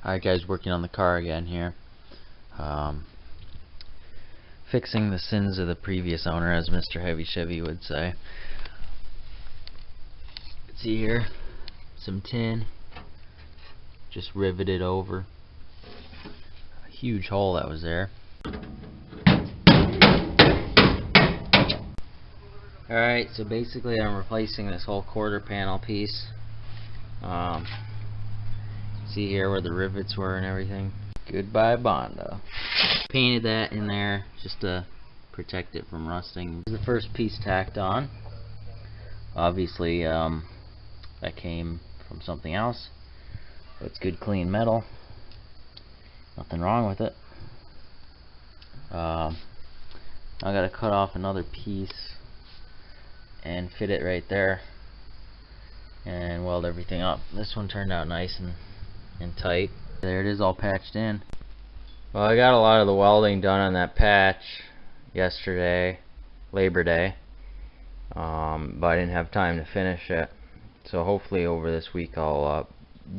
Alright guys, working on the car again here. Fixing the sins of the previous owner, as Mr. Heavy Chevy would say. See here, some tin, just riveted over. A huge hole that was there. Alright, so basically I'm replacing this whole quarter panel piece. See here where the rivets were and everything. Goodbye Bondo. Painted that in there just to protect it from rusting. The first piece tacked on. Obviously that came from something else. It's good clean metal. Nothing wrong with it. I gotta cut off another piece and fit it right there and weld everything up. This one turned out nice and tight. There it is, all patched in. Well, I got a lot of the welding done on that patch yesterday, Labor Day, but I didn't have time to finish it. So hopefully over this week I'll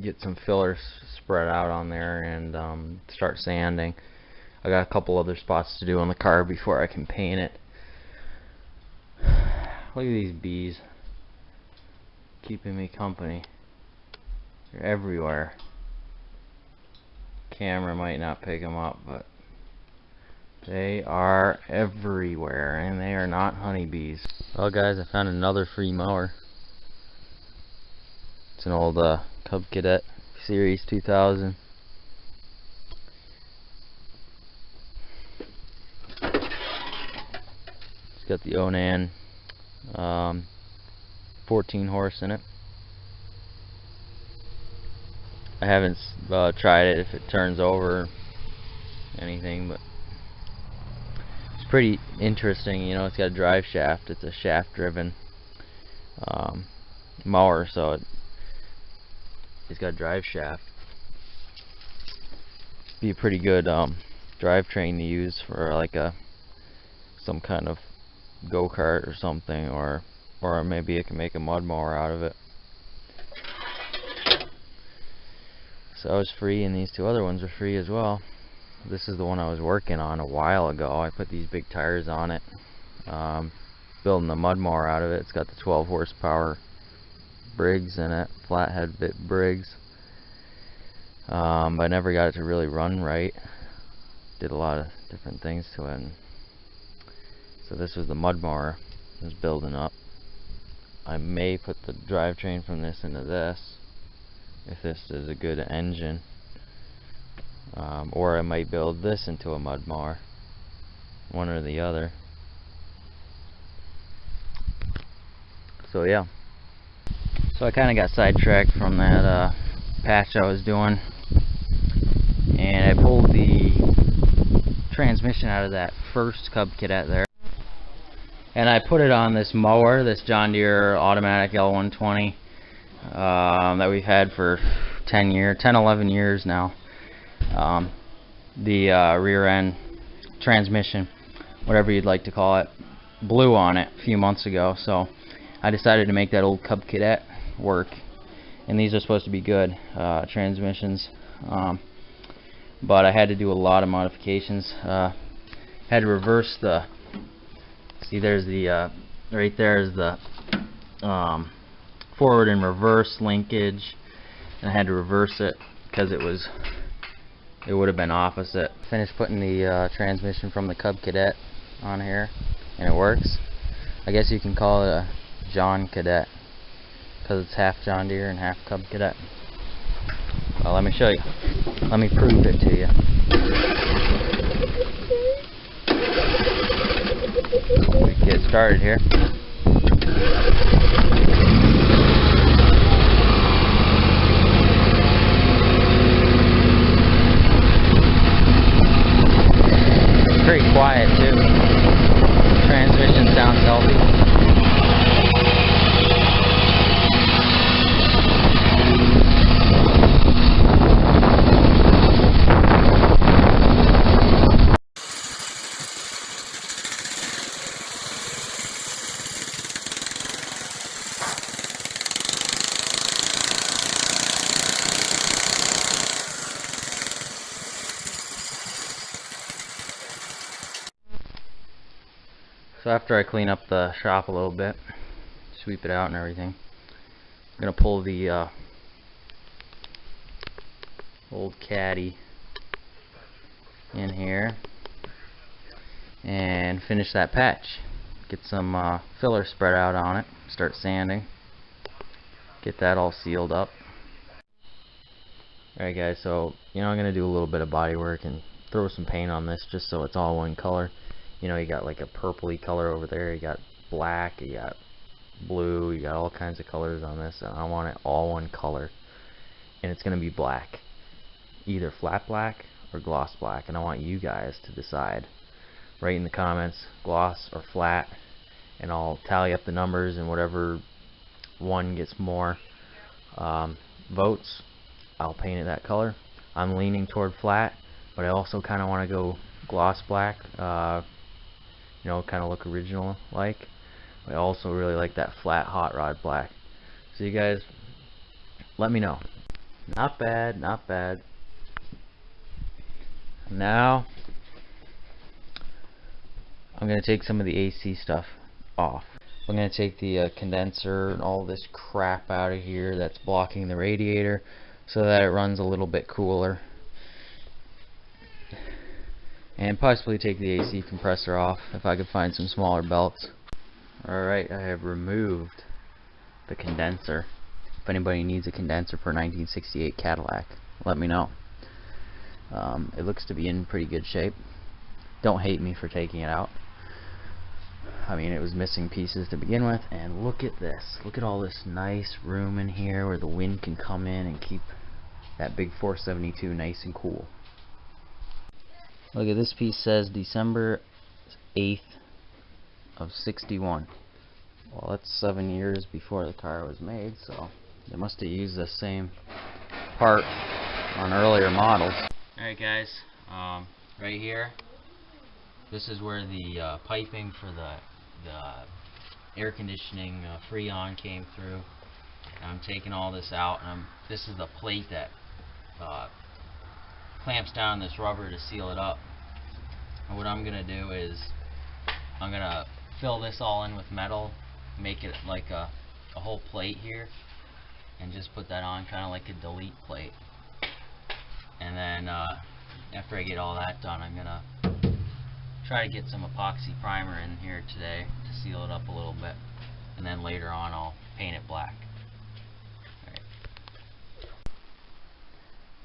get some fillers spread out on there and start sanding. I got a couple other spots to do on the car before I can paint it. Look at these bees keeping me company. They're everywhere. Camera might not pick them up, but they are everywhere, and they are not honeybees. Well guys, I found another free mower. It's an old Cub Cadet Series 2000. It's got the Onan 14 horse in it. I haven't tried it if it turns over or anything, but it's pretty interesting. You know, it's got a drive shaft. It's a shaft driven mower, so it's got a drive shaft. Be a pretty good drivetrain to use for like some kind of go-kart or something, or maybe it can make a mud mower out of it. So I was free, and these two other ones are free as well. This is the one I was working on a while ago. I put these big tires on it, building the mud mower out of it. It's got the 12 horsepower Briggs in it, flathead bit Briggs. But I never got it to really run right. Did a lot of different things to it. And so this was the mud mower I was building up. I may put the drivetrain from this into this, if this is a good engine, or I might build this into a mud mower, one or the other. So yeah, so I kind of got sidetracked from that patch I was doing, and I pulled the transmission out of that first Cub Cadet there, and I put it on this mower, this John Deere automatic L120 that we've had for 10, 11 years now. The rear end transmission, whatever you'd like to call it, blew on it a few months ago, so I decided to make that old Cub Cadet work. And these are supposed to be good transmissions, but I had to do a lot of modifications. Had to reverse the, see there's the right there is the forward and reverse linkage, and I had to reverse it because it would have been opposite. Finished putting the transmission from the Cub Cadet on here, and it works. I guess you can call it a John Cadet because it's half John Deere and half Cub Cadet. Well, let me show you. Let me prove it to you. Let's get started here. Pretty quiet too. Transmission sounds healthy. So after I clean up the shop a little bit, sweep it out and everything, I'm gonna pull the old caddy in here and finish that patch. Get some filler spread out on it, start sanding, get that all sealed up. Alright guys, so I'm gonna do a little bit of body work and throw some paint on this just so it's all one color. You got like a purpley color over there, you got black, you got blue, you got all kinds of colors on this, and I want it all one color, and it's gonna be black, either flat black or gloss black, and I want you guys to decide. Write in the comments gloss or flat, and I'll tally up the numbers, and whatever one gets more votes, I'll paint it that color. I'm leaning toward flat, but I also kind of want to go gloss black, kind of look original like. I also really like that flat hot rod black. So you guys, let me know. Not bad, not bad. Now I'm going to take some of the AC stuff off. I'm going to take the condenser and all this crap out of here that's blocking the radiator so that it runs a little bit cooler. And possibly take the AC compressor off if I could find some smaller belts. Alright, I have removed the condenser. If anybody needs a condenser for a 1968 Cadillac, let me know. It looks to be in pretty good shape. Don't hate me for taking it out. I mean, it was missing pieces to begin with, and look at this. Look at all this nice room in here where the wind can come in and keep that big 472 nice and cool. Look at this piece, says December 8th of 61. Well, that's 7 years before the car was made, so they must have used the same part on earlier models. Alright guys, right here, this is where the piping for the air conditioning Freon came through. And I'm taking all this out, and this is the plate that clamps down this rubber to seal it up. And what I'm going to do is I'm going to fill this all in with metal, make it like a whole plate here, and just put that on kind of like a delete plate. And then after I get all that done, I'm going to try to get some epoxy primer in here today to seal it up a little bit, and then later on I'll paint it black.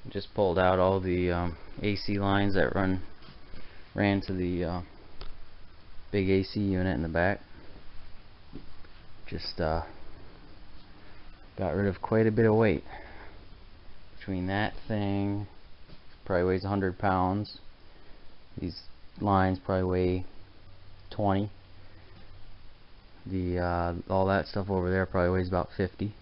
Just pulled out all the AC lines that ran to the big AC unit in the back. Just got rid of quite a bit of weight. Between that thing, probably weighs 100 pounds. These lines probably weigh 20. All that stuff over there probably weighs about 50.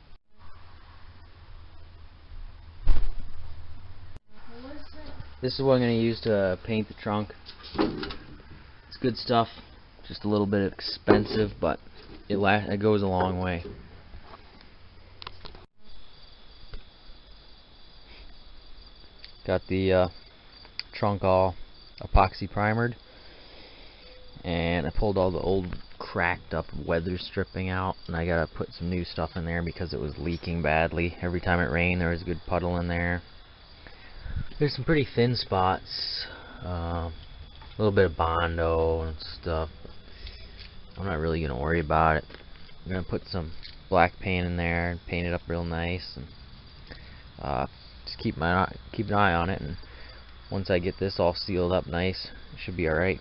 This is what I'm going to use to paint the trunk. It's good stuff, just a little bit expensive, but it goes a long way. Got the trunk all epoxy primered, and I pulled all the old cracked up weather stripping out, and I gotta put some new stuff in there because it was leaking badly. Every time it rained there was a good puddle in there. There's some pretty thin spots, a little bit of Bondo and stuff. I'm not really going to worry about it. I'm going to put some black paint in there and paint it up real nice, and just keep an eye on it. And once I get this all sealed up nice, it should be alright.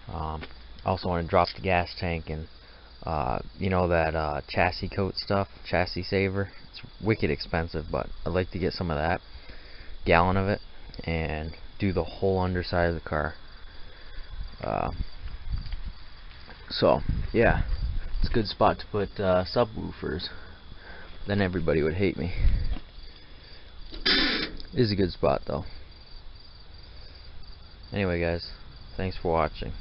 I also want to drop the gas tank and that chassis coat stuff, chassis saver. It's wicked expensive, but I'd like to get some of that, gallon of it, and do the whole underside of the car. So yeah, it's a good spot to put subwoofers. Then everybody would hate me. It is a good spot though. Anyway guys, thanks for watching.